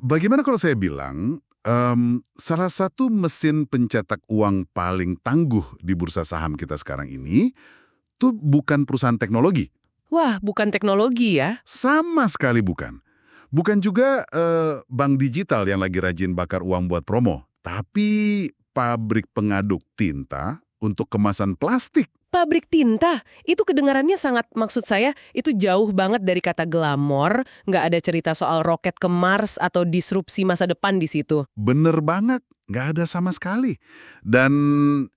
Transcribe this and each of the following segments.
Bagaimana kalau saya bilang, salah satu mesin pencetak uang paling tangguh di bursa saham kita sekarang ini, tuh bukan perusahaan teknologi. Wah, bukan teknologi ya? Sama sekali bukan. Bukan juga bank digital yang lagi rajin bakar uang buat promo. Tapi pabrik pengaduk tinta untuk kemasan plastik. Pabrik tinta, itu kedengarannya sangat, maksud saya, itu jauh banget dari kata glamor, nggak ada cerita soal roket ke Mars atau disrupsi masa depan di situ. Bener banget, nggak ada sama sekali. Dan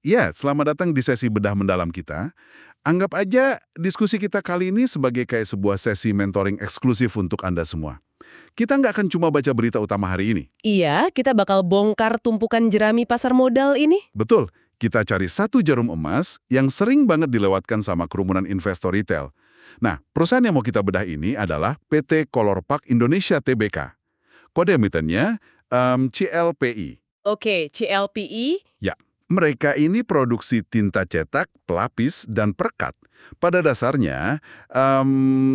ya, selamat datang di sesi bedah mendalam kita. Anggap aja diskusi kita kali ini sebagai kayak sebuah sesi mentoring eksklusif untuk Anda semua. Kita nggak akan cuma baca berita utama hari ini. Iya, kita bakal bongkar tumpukan jerami pasar modal ini. Betul, kita cari satu jarum emas yang sering banget dilewatkan sama kerumunan investor retail. Nah, perusahaan yang mau kita bedah ini adalah PT Colorpack Indonesia Tbk. Kode emitennya CLPI. Oke, CLPI. Ya, mereka ini produksi tinta cetak, pelapis, dan perekat. Pada dasarnya,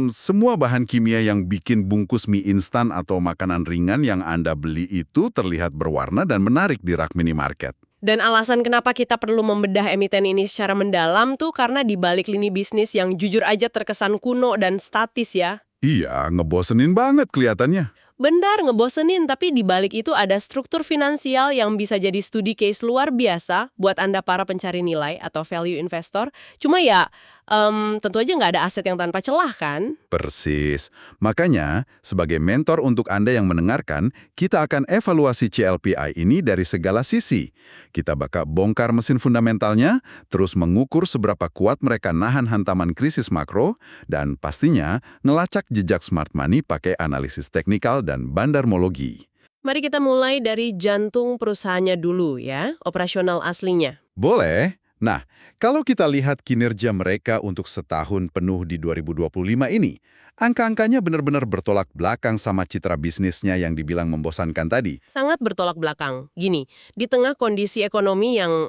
semua bahan kimia yang bikin bungkus mie instan atau makanan ringan yang Anda beli itu terlihat berwarna dan menarik di rak minimarket. Dan alasan kenapa kita perlu membedah emiten ini secara mendalam tuh karena di balik lini bisnis yang jujur aja terkesan kuno dan statis ya. Iya, ngebosenin banget kelihatannya. Benar, ngebosenin, tapi di balik itu ada struktur finansial yang bisa jadi studi case luar biasa buat Anda para pencari nilai atau value investor. Cuma ya, tentu aja nggak ada aset yang tanpa celah kan? Persis. Makanya, sebagai mentor untuk Anda yang mendengarkan, kita akan evaluasi CLPI ini dari segala sisi. Kita bakal bongkar mesin fundamentalnya, terus mengukur seberapa kuat mereka nahan hantaman krisis makro, dan pastinya ngelacak jejak smart money pakai analisis teknikal dan bandarmologi. Mari kita mulai dari jantung perusahaannya dulu ya, operasional aslinya. Boleh. Nah, kalau kita lihat kinerja mereka untuk setahun penuh di 2025 ini, angka-angkanya benar-benar bertolak belakang sama citra bisnisnya yang dibilang membosankan tadi. Sangat bertolak belakang. Gini, di tengah kondisi ekonomi yang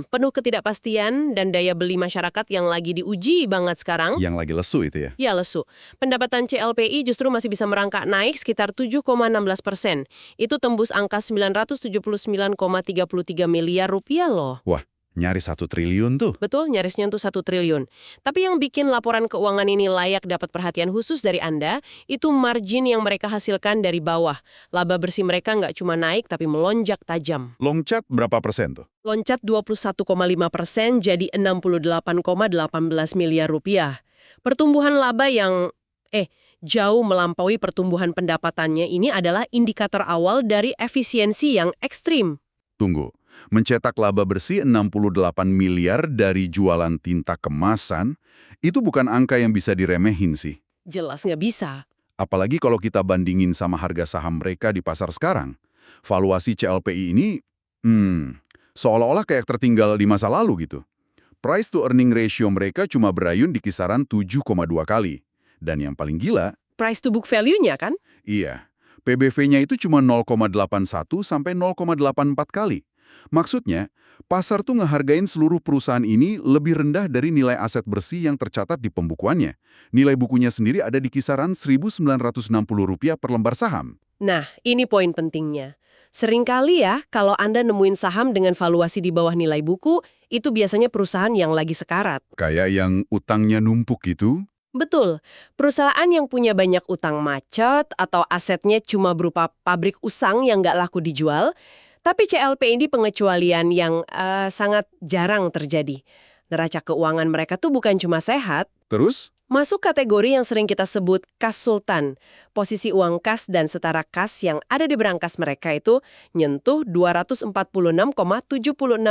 penuh ketidakpastian dan daya beli masyarakat yang lagi diuji banget sekarang, Yang lagi lesu itu ya. ya lesu. Pendapatan CLPI justru masih bisa merangkak naik sekitar 7,16%. Itu tembus angka 979,33 miliar rupiah loh. Wah, nyaris 1 triliun tuh. Betul, nyaris nyentuh 1 triliun. Tapi yang bikin laporan keuangan ini layak dapat perhatian khusus dari Anda, itu margin yang mereka hasilkan dari bawah. Laba bersih mereka nggak cuma naik, tapi melonjak tajam. Loncat berapa persen tuh? Loncat 21,5% jadi 68,18 miliar rupiah. Pertumbuhan laba yang jauh melampaui pertumbuhan pendapatannya ini adalah indikator awal dari efisiensi yang ekstrim. Tunggu, mencetak laba bersih 68 miliar dari jualan tinta kemasan, itu bukan angka yang bisa diremehin sih. Jelas nggak bisa. Apalagi kalau kita bandingin sama harga saham mereka di pasar sekarang. Valuasi CLPI ini, seolah-olah kayak tertinggal di masa lalu gitu. Price to earning ratio mereka cuma berayun di kisaran 7,2 kali. Dan yang paling gila, Price to book value-nya kan? iya, PBV-nya itu cuma 0,81 sampai 0,84 kali. Maksudnya, pasar tuh ngehargain seluruh perusahaan ini lebih rendah dari nilai aset bersih yang tercatat di pembukuannya. Nilai bukunya sendiri ada di kisaran Rp1.960 per lembar saham. Nah, ini poin pentingnya. Seringkali ya, kalau Anda nemuin saham dengan valuasi di bawah nilai buku, itu biasanya perusahaan yang lagi sekarat. Kayak yang utangnya numpuk gitu. Betul, perusahaan yang punya banyak utang macet atau asetnya cuma berupa pabrik usang yang nggak laku dijual, tapi CLP ini pengecualian yang sangat jarang terjadi. Neraca keuangan mereka tuh bukan cuma sehat, Terus, masuk kategori yang sering kita sebut kas sultan. Posisi uang kas dan setara kas yang ada di berangkas mereka itu nyentuh 246,76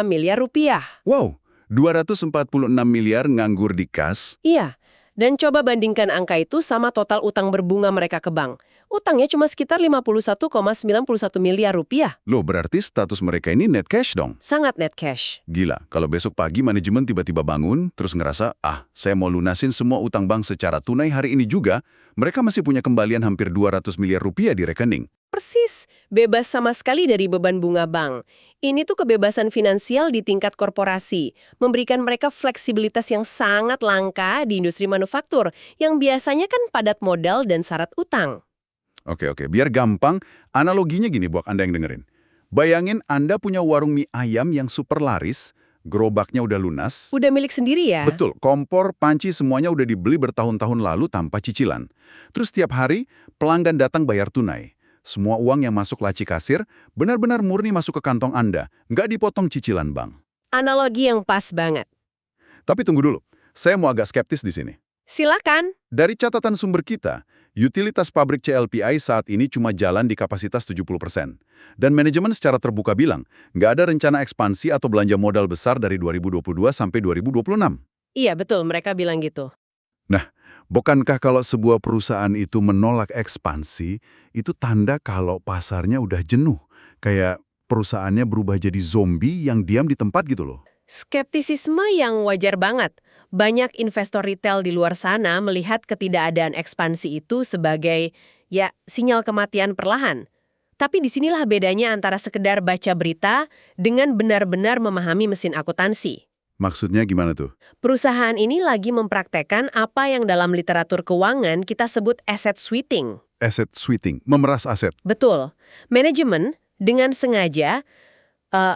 miliar rupiah. wow, 246 miliar nganggur di kas. Iya, dan coba bandingkan angka itu sama total utang berbunga mereka ke bank. Utangnya cuma sekitar 51,91 miliar rupiah. Loh, berarti status mereka ini net cash dong. Sangat net cash. Gila, kalau besok pagi manajemen tiba-tiba bangun, terus ngerasa, saya mau lunasin semua utang bank secara tunai hari ini juga, mereka masih punya kembalian hampir 200 miliar rupiah di rekening. Persis, bebas sama sekali dari beban bunga bank. Ini tuh kebebasan finansial di tingkat korporasi, memberikan mereka fleksibilitas yang sangat langka di industri manufaktur, yang biasanya kan padat modal dan syarat utang. Oke. Biar gampang, analoginya gini buat Anda yang dengerin. Bayangin Anda punya warung mie ayam yang super laris, gerobaknya udah lunas. Udah milik sendiri ya? Betul, kompor, panci semuanya udah dibeli bertahun-tahun lalu tanpa cicilan. Terus tiap hari, pelanggan datang bayar tunai. Semua uang yang masuk laci kasir benar-benar murni masuk ke kantong Anda, nggak dipotong cicilan bank. Analogi yang pas banget. Tapi tunggu dulu, saya mau agak skeptis di sini. Silakan. Dari catatan sumber kita, utilitas pabrik CLPI saat ini cuma jalan di kapasitas 70%. Dan manajemen secara terbuka bilang, nggak ada rencana ekspansi atau belanja modal besar dari 2022 sampai 2026. Iya, betul. Mereka bilang gitu. Nah, bukankah kalau sebuah perusahaan itu menolak ekspansi, itu tanda kalau pasarnya udah jenuh? Kayak perusahaannya berubah jadi zombie yang diam di tempat gitu loh. Skeptisisme yang wajar banget. Banyak investor retail di luar sana melihat ketidakadaan ekspansi itu sebagai, ya, sinyal kematian perlahan. Tapi disinilah bedanya antara sekedar baca berita dengan benar-benar memahami mesin akuntansi. Maksudnya gimana tuh? Perusahaan ini lagi mempraktekkan apa yang dalam literatur keuangan kita sebut asset sweating. Asset sweating, memeras aset. Betul. Manajemen dengan sengaja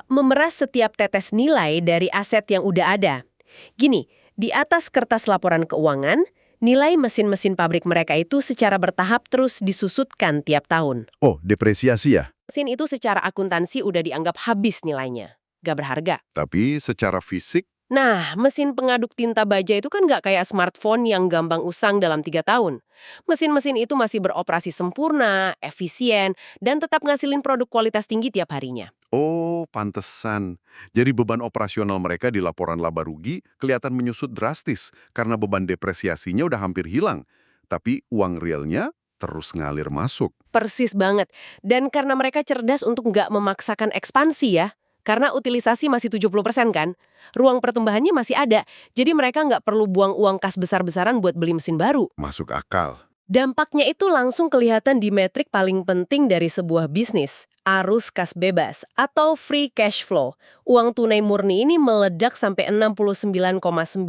memeras setiap tetes nilai dari aset yang udah ada. Gini, di atas kertas laporan keuangan, nilai mesin-mesin pabrik mereka itu secara bertahap terus disusutkan tiap tahun. Oh, depresiasi ya? Mesin itu secara akuntansi udah dianggap habis nilainya, gak berharga. Tapi secara fisik, Nah, mesin pengaduk tinta baja itu kan nggak kayak smartphone yang gampang usang dalam 3 tahun. Mesin-mesin itu masih beroperasi sempurna, efisien, dan tetap ngasilin produk kualitas tinggi tiap harinya. Oh, pantesan. Jadi beban operasional mereka di laporan laba rugi kelihatan menyusut drastis karena beban depresiasinya udah hampir hilang. Tapi uang realnya terus ngalir masuk. Persis banget. Dan karena mereka cerdas untuk nggak memaksakan ekspansi ya, karena utilisasi masih 70% kan, ruang pertumbuhannya masih ada, jadi mereka nggak perlu buang uang kas besar-besaran buat beli mesin baru. Masuk akal. Dampaknya itu langsung kelihatan di metrik paling penting dari sebuah bisnis, arus kas bebas atau free cash flow. Uang tunai murni ini meledak sampai 69,98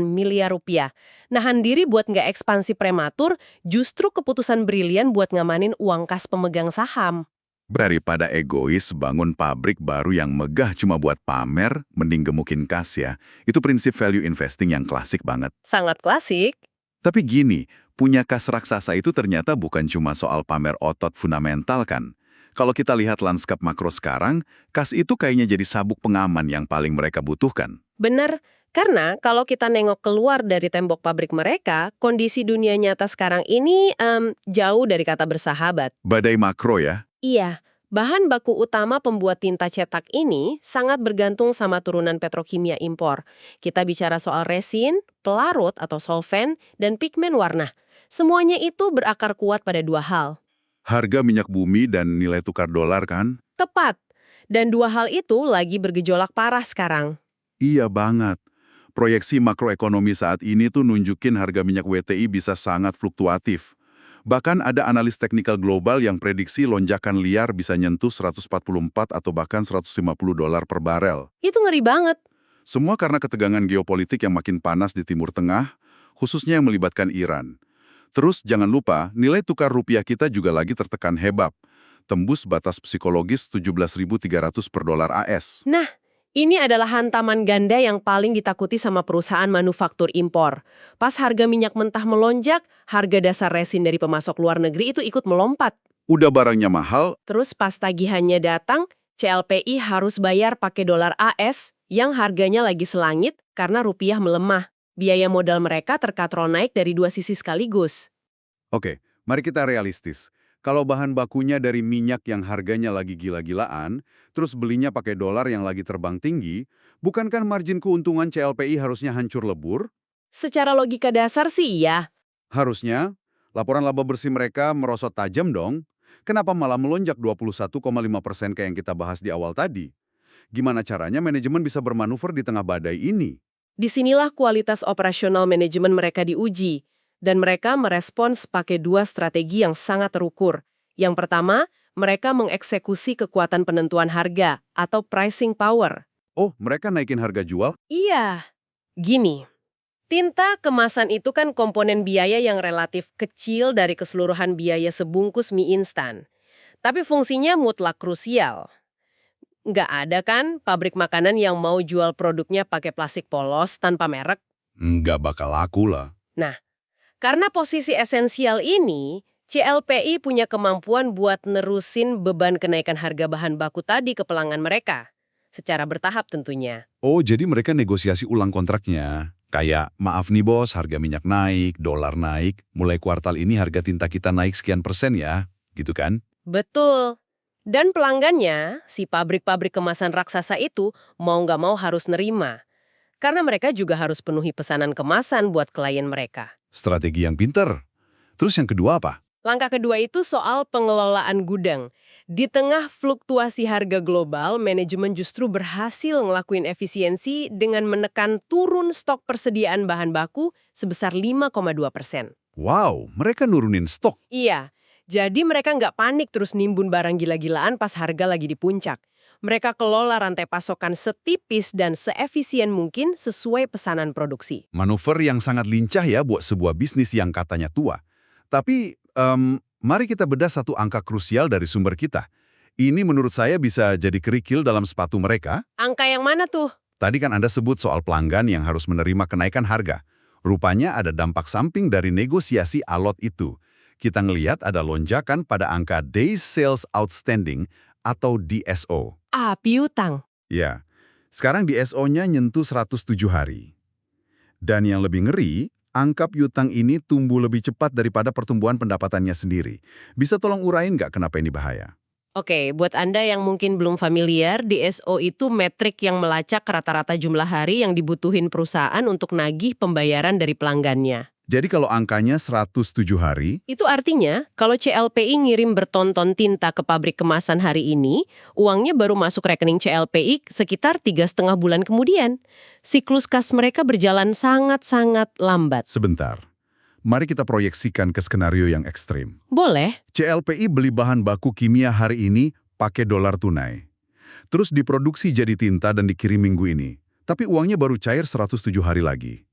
miliar rupiah. Nahan diri buat nggak ekspansi prematur, justru keputusan brilian buat ngamanin uang kas pemegang saham. daripada egois bangun pabrik baru yang megah cuma buat pamer, mending gemukin kas ya. Itu prinsip value investing yang klasik banget. Sangat klasik. Tapi gini, punya kas raksasa itu ternyata bukan cuma soal pamer otot fundamental kan. Kalau kita lihat lanskap makro sekarang, kas itu kayaknya jadi sabuk pengaman yang paling mereka butuhkan. Benar, karena kalau kita nengok keluar dari tembok pabrik mereka, kondisi dunia nyata sekarang ini jauh dari kata bersahabat. Badai makro ya. Iya, bahan baku utama pembuat tinta cetak ini sangat bergantung sama turunan petrokimia impor. Kita bicara soal resin, pelarut atau solvent, dan pigmen warna. Semuanya itu berakar kuat pada dua hal. Harga minyak bumi dan nilai tukar dolar kan? Tepat. Dan dua hal itu lagi bergejolak parah sekarang. Iya banget. Proyeksi makroekonomi saat ini tuh nunjukin harga minyak WTI bisa sangat fluktuatif. Bahkan ada analis teknikal global yang prediksi lonjakan liar bisa nyentuh 144 atau bahkan 150 dolar per barel. Itu ngeri banget. Semua karena ketegangan geopolitik yang makin panas di Timur Tengah, khususnya yang melibatkan Iran. Terus jangan lupa, nilai tukar rupiah kita juga lagi tertekan hebat. Tembus batas psikologis 17.300 per dolar AS. Nah, ini adalah hantaman ganda yang paling ditakuti sama perusahaan manufaktur impor. Pas harga minyak mentah melonjak, harga dasar resin dari pemasok luar negeri itu ikut melompat. Udah barangnya mahal, Terus pas tagihannya datang, CLPI harus bayar pakai dolar AS yang harganya lagi selangit karena rupiah melemah. Biaya modal mereka terkatrol naik dari dua sisi sekaligus. Oke, mari kita realistis. Kalau bahan bakunya dari minyak yang harganya lagi gila-gilaan, terus belinya pakai dolar yang lagi terbang tinggi, bukankah margin keuntungan CLPI harusnya hancur lebur? Secara logika dasar sih iya. Harusnya, laporan laba bersih mereka merosot tajam dong. Kenapa malah melonjak 21,5% kayak yang kita bahas di awal tadi? Gimana caranya manajemen bisa bermanuver di tengah badai ini? Disinilah kualitas operasional manajemen mereka diuji. Dan mereka merespons pakai dua strategi yang sangat terukur. Yang pertama, mereka mengeksekusi kekuatan penentuan harga atau pricing power. Oh, mereka naikin harga jual? Iya. Gini, Tinta kemasan itu kan komponen biaya yang relatif kecil dari keseluruhan biaya sebungkus mie instan. Tapi fungsinya mutlak krusial. Nggak ada kan pabrik makanan yang mau jual produknya pakai plastik polos tanpa merek? Nggak bakal laku lah. Nah, karena posisi esensial ini, CLPI punya kemampuan buat nerusin beban kenaikan harga bahan baku tadi ke pelanggan mereka. Secara bertahap tentunya. Oh, jadi mereka negosiasi ulang kontraknya. Kayak, maaf nih bos, harga minyak naik, dolar naik, mulai kuartal ini harga tinta kita naik sekian persen ya, gitu kan? Betul. Dan pelanggannya, si pabrik-pabrik kemasan raksasa itu, mau nggak mau harus nerima. Karena mereka juga harus penuhi pesanan kemasan buat klien mereka. Strategi yang pinter. Terus yang kedua apa? Langkah kedua itu soal pengelolaan gudang. Di tengah fluktuasi harga global, manajemen justru berhasil ngelakuin efisiensi dengan menekan turun stok persediaan bahan baku sebesar 5,2%. Wow, mereka nurunin stok. Iya, jadi mereka nggak panik terus nimbun barang gila-gilaan pas harga lagi di puncak. Mereka kelola rantai pasokan setipis dan seefisien mungkin sesuai pesanan produksi. Manuver yang sangat lincah ya buat sebuah bisnis yang katanya tua. Tapi, mari kita bedah satu angka krusial dari sumber kita. Ini menurut saya bisa jadi kerikil dalam sepatu mereka. Angka yang mana tuh? Tadi kan Anda sebut soal pelanggan yang harus menerima kenaikan harga. Rupanya ada dampak samping dari negosiasi alot itu. Kita ngelihat ada lonjakan pada angka Days Sales Outstanding atau DSO. Piutang. Ya, sekarang DSO-nya nyentuh 107 hari. Dan yang lebih ngeri, angka piutang ini tumbuh lebih cepat daripada pertumbuhan pendapatannya sendiri. Bisa tolong urain nggak kenapa ini bahaya? Oke, buat Anda yang mungkin belum familiar, DSO itu metrik yang melacak rata-rata jumlah hari yang dibutuhin perusahaan untuk nagih pembayaran dari pelanggannya. Jadi kalau angkanya 107 hari, Itu artinya, kalau CLPI ngirim berton-ton tinta ke pabrik kemasan hari ini, uangnya baru masuk rekening CLPI sekitar 3,5 bulan kemudian. Siklus kas mereka berjalan sangat-sangat lambat. sebentar. Mari kita proyeksikan ke skenario yang ekstrim. Boleh? CLPI beli bahan baku kimia hari ini pakai dolar tunai. Terus diproduksi jadi tinta dan dikirim minggu ini. Tapi uangnya baru cair 107 hari lagi.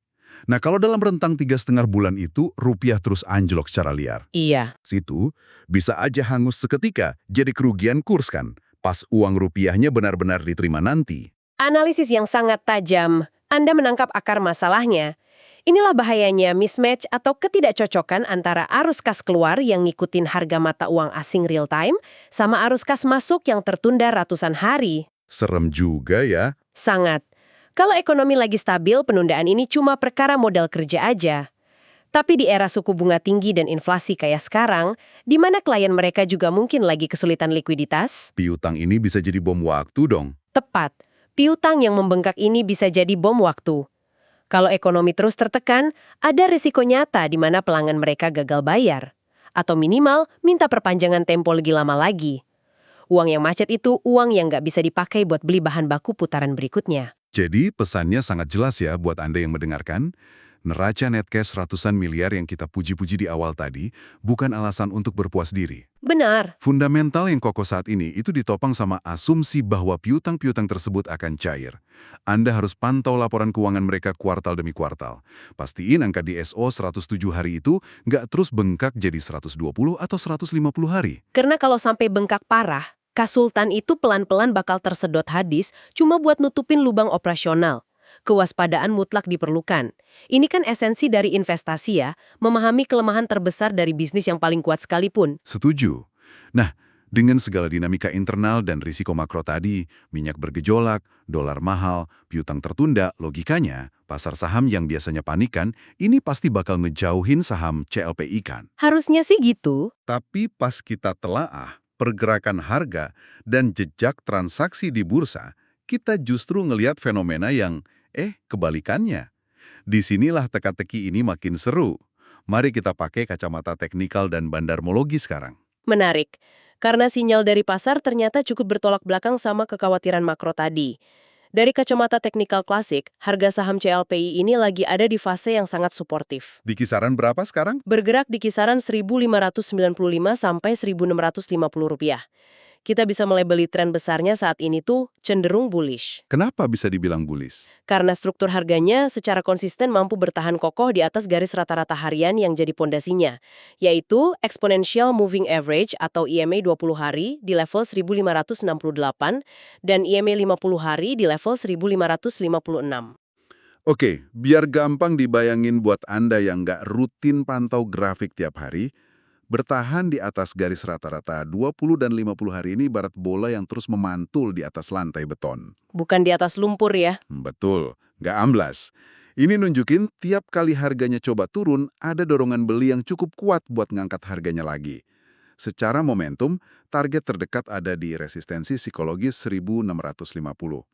Nah, kalau dalam rentang 3,5 bulan itu, rupiah terus anjlok secara liar. Iya. Situ bisa aja hangus seketika, jadi kerugian kurs kan, pas uang rupiahnya benar-benar diterima nanti. Analisis yang sangat tajam. Anda menangkap akar masalahnya. Inilah bahayanya mismatch atau ketidakcocokan antara arus kas keluar yang ngikutin harga mata uang asing real time sama arus kas masuk yang tertunda ratusan hari. Serem juga ya. Sangat. Kalau ekonomi lagi stabil, penundaan ini cuma perkara modal kerja aja. Tapi di era suku bunga tinggi dan inflasi kayak sekarang, di mana klien mereka juga mungkin lagi kesulitan likuiditas, Piutang ini bisa jadi bom waktu dong. tepat. Piutang yang membengkak ini bisa jadi bom waktu. Kalau ekonomi terus tertekan, ada risiko nyata di mana pelanggan mereka gagal bayar. Atau minimal minta perpanjangan tempo lebih lama lagi. Uang yang macet itu uang yang nggak bisa dipakai buat beli bahan baku putaran berikutnya. Jadi pesannya sangat jelas ya buat Anda yang mendengarkan. Neraca net cash ratusan miliar yang kita puji-puji di awal tadi bukan alasan untuk berpuas diri. Benar. Fundamental yang kokoh saat ini itu ditopang sama asumsi bahwa piutang-piutang tersebut akan cair. Anda harus pantau laporan keuangan mereka kuartal demi kuartal. Pastiin angka DSO 107 hari itu nggak terus bengkak jadi 120 atau 150 hari. Karena kalau sampai bengkak parah, Kasultan itu pelan-pelan bakal tersedot hadis cuma buat nutupin lubang operasional. Kewaspadaan mutlak diperlukan. Ini kan esensi dari investasi ya, memahami kelemahan terbesar dari bisnis yang paling kuat sekalipun. Setuju. Nah, dengan segala dinamika internal dan risiko makro tadi, minyak bergejolak, dolar mahal, piutang tertunda, logikanya, pasar saham yang biasanya panikan, ini pasti bakal ngejauhin saham CLPI kan. Harusnya sih gitu. Tapi pas kita telaah pergerakan harga dan jejak transaksi di bursa, kita justru ngelihat fenomena yang, kebalikannya. Disinilah teka-teki ini makin seru. Mari kita pakai kacamata teknikal dan bandarmologi sekarang. Menarik. Karena sinyal dari pasar ternyata cukup bertolak belakang sama kekhawatiran makro tadi. Dari kacamata teknikal klasik, harga saham CLPI ini lagi ada di fase yang sangat suportif. Di kisaran berapa sekarang? Bergerak di kisaran 1.595 sampai 1.650 rupiah. Kita bisa melabeli tren besarnya saat ini tuh cenderung bullish. Kenapa bisa dibilang bullish? Karena struktur harganya secara konsisten mampu bertahan kokoh di atas garis rata-rata harian yang jadi pondasinya, yaitu Exponential Moving Average atau EMA 20 hari di level 1568 dan EMA 50 hari di level 1556. Oke, biar gampang dibayangin buat Anda yang nggak rutin pantau grafik tiap hari, bertahan di atas garis rata-rata 20 dan 50 hari ini ibarat bola yang terus memantul di atas lantai beton. Bukan di atas lumpur ya. Betul, nggak amblas. Ini nunjukin tiap kali harganya coba turun, ada dorongan beli yang cukup kuat buat ngangkat harganya lagi. Secara momentum, target terdekat ada di resistensi psikologis 1650.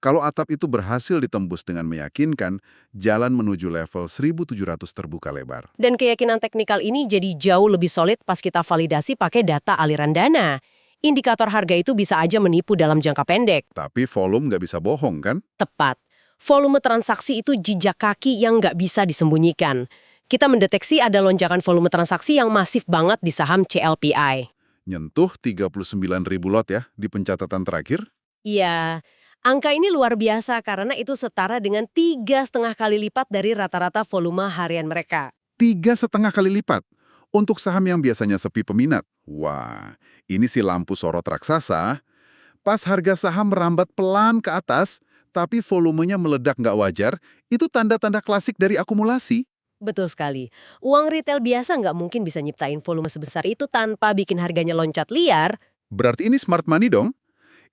Kalau atap itu berhasil ditembus dengan meyakinkan, jalan menuju level 1700 terbuka lebar. Dan keyakinan teknikal ini jadi jauh lebih solid pas kita validasi pakai data aliran dana. Indikator harga itu bisa aja menipu dalam jangka pendek. Tapi volume nggak bisa bohong, kan? Tepat. Volume transaksi itu jejak kaki yang nggak bisa disembunyikan. Kita mendeteksi ada lonjakan volume transaksi yang masif banget di saham CLPI. Nyentuh 39.000 lot ya di pencatatan terakhir. Iya, angka ini luar biasa karena itu setara dengan 3,5 kali lipat dari rata-rata volume harian mereka. 3,5 kali lipat. Untuk saham yang biasanya sepi peminat. Wah, ini si lampu sorot raksasa. Pas harga saham merambat pelan ke atas, tapi volumenya meledak nggak wajar, itu tanda-tanda klasik dari akumulasi. Betul sekali. Uang retail biasa nggak mungkin bisa nyiptain volume sebesar itu tanpa bikin harganya loncat liar. Berarti ini smart money dong?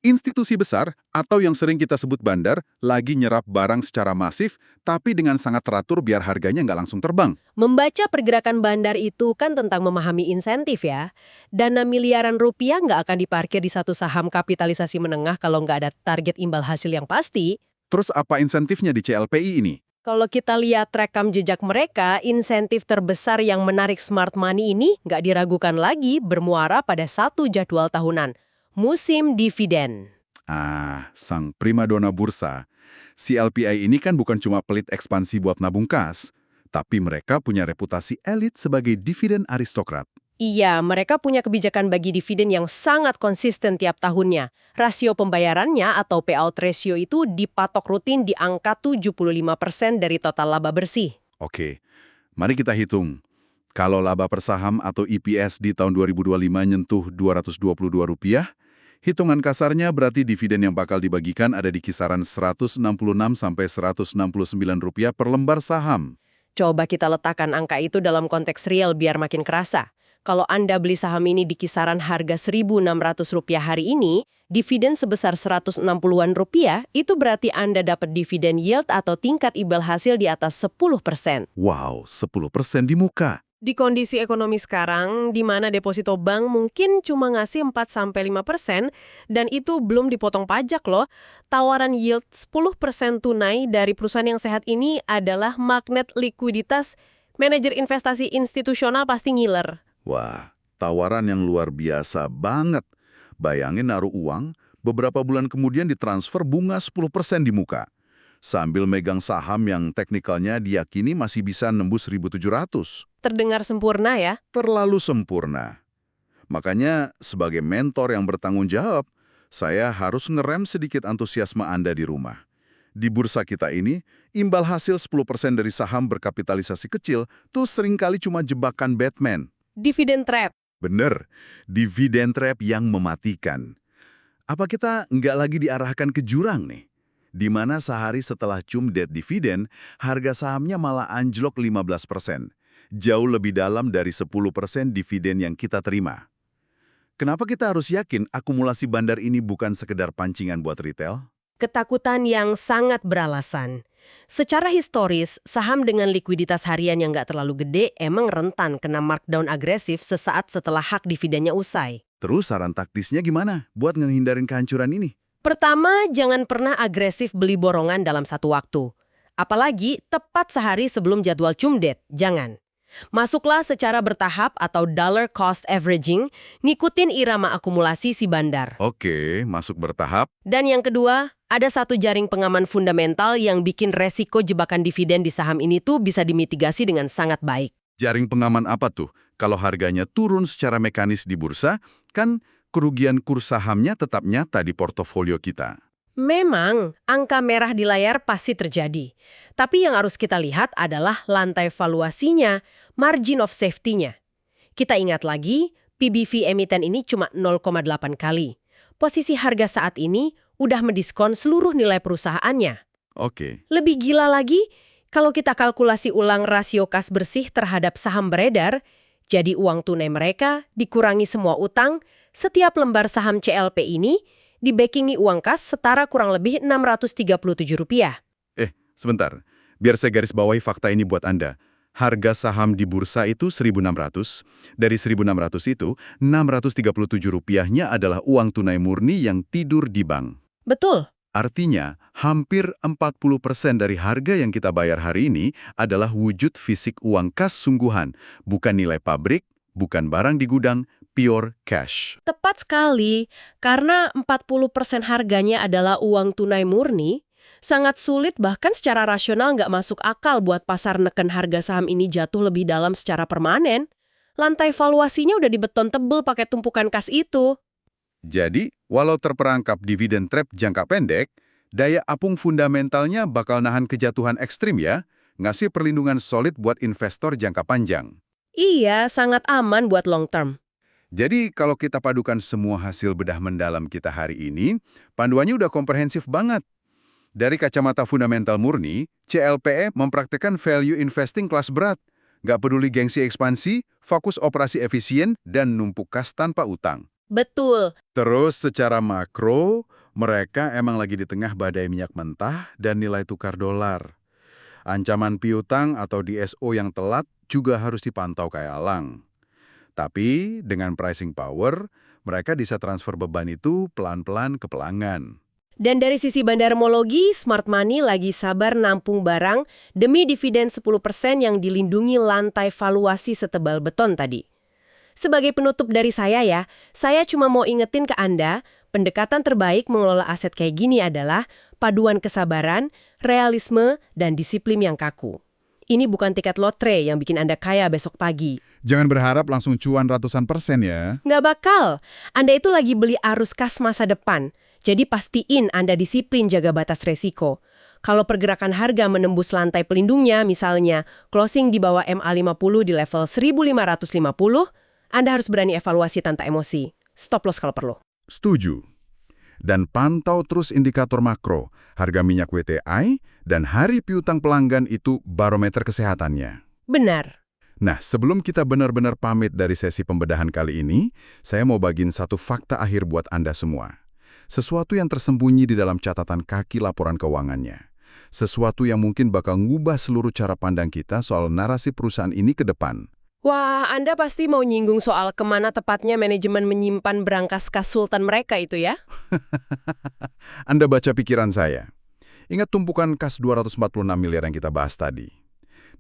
Institusi besar, atau yang sering kita sebut bandar, lagi nyerap barang secara masif, tapi dengan sangat teratur biar harganya nggak langsung terbang. Membaca pergerakan bandar itu kan tentang memahami insentif ya. Dana miliaran rupiah nggak akan diparkir di satu saham kapitalisasi menengah kalau nggak ada target imbal hasil yang pasti. Terus apa insentifnya di CLPI ini? Kalau kita lihat rekam jejak mereka, insentif terbesar yang menarik smart money ini nggak diragukan lagi bermuara pada satu jadwal tahunan. Musim dividen. Sang primadona bursa. CLPI ini kan bukan cuma pelit ekspansi buat nabung kas, tapi mereka punya reputasi elit sebagai dividen aristokrat. Iya, mereka punya kebijakan bagi dividen yang sangat konsisten tiap tahunnya. Rasio pembayarannya atau payout ratio itu dipatok rutin di angka 75% dari total laba bersih. Oke, mari kita hitung. Kalau laba per saham atau EPS di tahun 2025 nyentuh Rp222, hitungan kasarnya berarti dividen yang bakal dibagikan ada di kisaran Rp166 sampai Rp169 per lembar saham. Coba kita letakkan angka itu dalam konteks real biar makin kerasa. Kalau Anda beli saham ini di kisaran harga Rp1.600 hari ini, dividen sebesar Rp160-an, itu berarti Anda dapat dividen yield atau tingkat imbal hasil di atas 10%. Wow, 10% di muka. Di kondisi ekonomi sekarang, di mana deposito bank mungkin cuma ngasih 4-5% dan itu belum dipotong pajak loh, tawaran yield 10% tunai dari perusahaan yang sehat ini adalah magnet likuiditas. Manajer investasi institusional pasti ngiler. Wah, tawaran yang luar biasa banget. Bayangin naruh uang, beberapa bulan kemudian ditransfer bunga 10% di muka. Sambil megang saham yang teknikalnya diyakini masih bisa nembus 1.700. Terdengar sempurna ya? Terlalu sempurna. Makanya, sebagai mentor yang bertanggung jawab, saya harus ngerem sedikit antusiasme Anda di rumah. Di bursa kita ini, imbal hasil 10% dari saham berkapitalisasi kecil tuh seringkali cuma jebakan Batman. Dividen trap. Bener, dividen trap yang mematikan. Apa kita nggak lagi diarahkan ke jurang nih? Di mana sehari setelah cum-dead dividen, harga sahamnya malah anjlok 15%. Jauh lebih dalam dari 10% dividen yang kita terima. Kenapa kita harus yakin akumulasi bandar ini bukan sekedar pancingan buat retail? Ketakutan yang sangat beralasan. Secara historis, saham dengan likuiditas harian yang nggak terlalu gede emang rentan kena markdown agresif sesaat setelah hak dividennya usai. Terus saran taktisnya gimana buat ngehindarin kehancuran ini? Pertama, jangan pernah agresif beli borongan dalam satu waktu. Apalagi tepat sehari sebelum jadwal cum-dead, jangan. Masuklah secara bertahap atau dollar cost averaging, ngikutin irama akumulasi si bandar. Oke, masuk bertahap. Dan yang kedua, ada satu jaring pengaman fundamental yang bikin resiko jebakan dividen di saham ini tuh bisa dimitigasi dengan sangat baik. Jaring pengaman apa tuh? Kalau harganya turun secara mekanis di bursa, kan kerugian kurs sahamnya tetap nyata di portofolio kita. Memang, angka merah di layar pasti terjadi. Tapi yang harus kita lihat adalah lantai valuasinya, margin of safety-nya. Kita ingat lagi, PBV emiten ini cuma 0,8 kali. Posisi harga saat ini udah mendiskon seluruh nilai perusahaannya. Oke. Lebih gila lagi, kalau kita kalkulasi ulang rasio kas bersih terhadap saham beredar, jadi uang tunai mereka dikurangi semua utang, setiap lembar saham CLP ini dibackingi uang kas setara kurang lebih Rp637. Sebentar. Biar saya garis bawahi fakta ini buat Anda. Harga saham di bursa itu 1.600. Dari 1.600 itu, Rp637-nya adalah uang tunai murni yang tidur di bank. Betul. Artinya, hampir 40% dari harga yang kita bayar hari ini adalah wujud fisik uang kas sungguhan, bukan nilai pabrik, bukan barang di gudang, pure cash. Tepat sekali, karena 40% harganya adalah uang tunai murni, sangat sulit bahkan secara rasional nggak masuk akal buat pasar neken harga saham ini jatuh lebih dalam secara permanen. Lantai valuasinya udah dibeton tebel pakai tumpukan kas itu. Jadi, walau terperangkap dividen trap jangka pendek, daya apung fundamentalnya bakal nahan kejatuhan ekstrim ya, ngasih perlindungan solid buat investor jangka panjang. Iya, sangat aman buat long term. Jadi, kalau kita padukan semua hasil bedah mendalam kita hari ini, panduannya udah komprehensif banget. Dari kacamata fundamental murni, CLPE mempraktikkan value investing kelas berat. Nggak peduli gengsi ekspansi, fokus operasi efisien, dan numpuk kas tanpa utang. Betul. Terus secara makro, mereka emang lagi di tengah badai minyak mentah dan nilai tukar dolar. Ancaman piutang atau DSO yang telat juga harus dipantau kayak alang. Tapi dengan pricing power, mereka bisa transfer beban itu pelan-pelan ke pelanggan. Dan dari sisi bandarmologi, Smart Money lagi sabar nampung barang demi dividen 10% yang dilindungi lantai valuasi setebal beton tadi. Sebagai penutup dari saya ya, saya cuma mau ingetin ke Anda, pendekatan terbaik mengelola aset kayak gini adalah paduan kesabaran, realisme, dan disiplin yang kaku. Ini bukan tiket lotre yang bikin Anda kaya besok pagi. Jangan berharap langsung cuan ratusan persen ya. Nggak bakal. Anda itu lagi beli arus kas masa depan. Jadi pastiin Anda disiplin jaga batas resiko. Kalau pergerakan harga menembus lantai pelindungnya, misalnya closing di bawah MA50 di level 1550, Anda harus berani evaluasi tanpa emosi. Stop loss kalau perlu. Setuju. Dan pantau terus indikator makro, harga minyak WTI, dan hari piutang pelanggan itu barometer kesehatannya. Benar. Nah, sebelum kita benar-benar pamit dari sesi pembedahan kali ini, saya mau bagiin satu fakta akhir buat Anda semua. Sesuatu yang tersembunyi di dalam catatan kaki laporan keuangannya. Sesuatu yang mungkin bakal ngubah seluruh cara pandang kita soal narasi perusahaan ini ke depan. Wah, Anda pasti mau nyinggung soal kemana tepatnya manajemen menyimpan berangkas kas sultan mereka itu ya? Anda baca pikiran saya. Ingat tumpukan kas 246 miliar yang kita bahas tadi.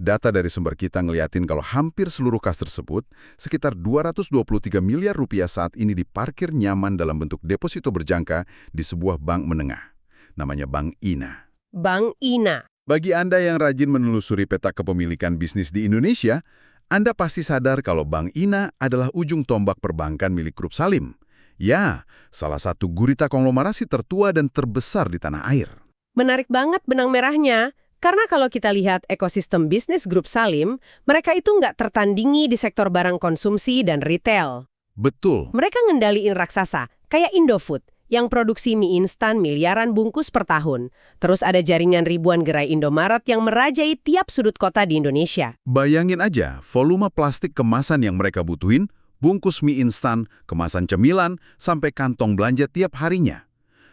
Data dari sumber kita ngeliatin kalau hampir seluruh kas tersebut, sekitar 223 miliar rupiah saat ini diparkir nyaman dalam bentuk deposito berjangka di sebuah bank menengah. Namanya Bank Ina. Bank Ina. Bagi Anda yang rajin menelusuri peta kepemilikan bisnis di Indonesia, Anda pasti sadar kalau Bank Ina adalah ujung tombak perbankan milik Grup Salim. Ya, salah satu gurita konglomerasi tertua dan terbesar di tanah air. Menarik banget benang merahnya. Karena kalau kita lihat ekosistem bisnis Grup Salim, mereka itu nggak tertandingi di sektor barang konsumsi dan retail. Betul. Mereka ngendaliin raksasa, kayak Indofood, yang produksi mie instan miliaran bungkus per tahun. Terus ada jaringan ribuan gerai Indomaret yang merajai tiap sudut kota di Indonesia. Bayangin aja, volume plastik kemasan yang mereka butuhin, bungkus mie instan, kemasan cemilan, sampai kantong belanja tiap harinya.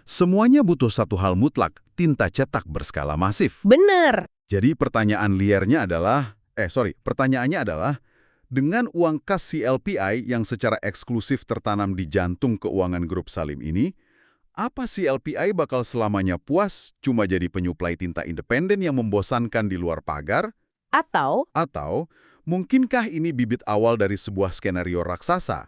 Semuanya butuh satu hal mutlak, tinta cetak berskala masif. Bener. Jadi pertanyaannya adalah, dengan uang kas CLPI yang secara eksklusif tertanam di jantung keuangan Grup Salim ini, apa CLPI bakal selamanya puas cuma jadi penyuplai tinta independen yang membosankan di luar pagar? Atau Mungkinkah ini bibit awal dari sebuah skenario raksasa,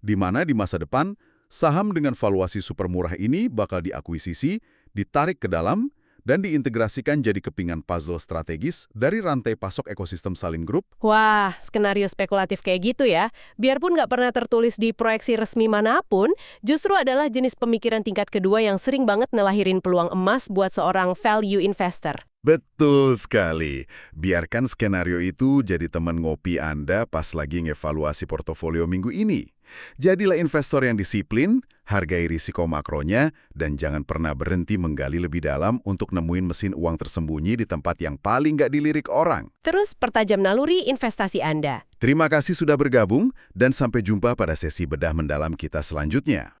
di mana di masa depan, saham dengan valuasi super murah ini bakal diakuisisi, ditarik ke dalam, dan diintegrasikan jadi kepingan puzzle strategis dari rantai pasok ekosistem Salin Group. Wah, skenario spekulatif kayak gitu ya. Biarpun nggak pernah tertulis di proyeksi resmi manapun, justru adalah jenis pemikiran tingkat kedua yang sering banget ngelahirin peluang emas buat seorang value investor. Betul sekali. Biarkan skenario itu jadi teman ngopi Anda pas lagi ngevaluasi portofolio minggu ini. Jadilah investor yang disiplin, hargai risiko makronya, dan jangan pernah berhenti menggali lebih dalam untuk nemuin mesin uang tersembunyi di tempat yang paling nggak dilirik orang. Terus pertajam naluri investasi Anda. Terima kasih sudah bergabung, dan sampai jumpa pada sesi bedah mendalam kita selanjutnya.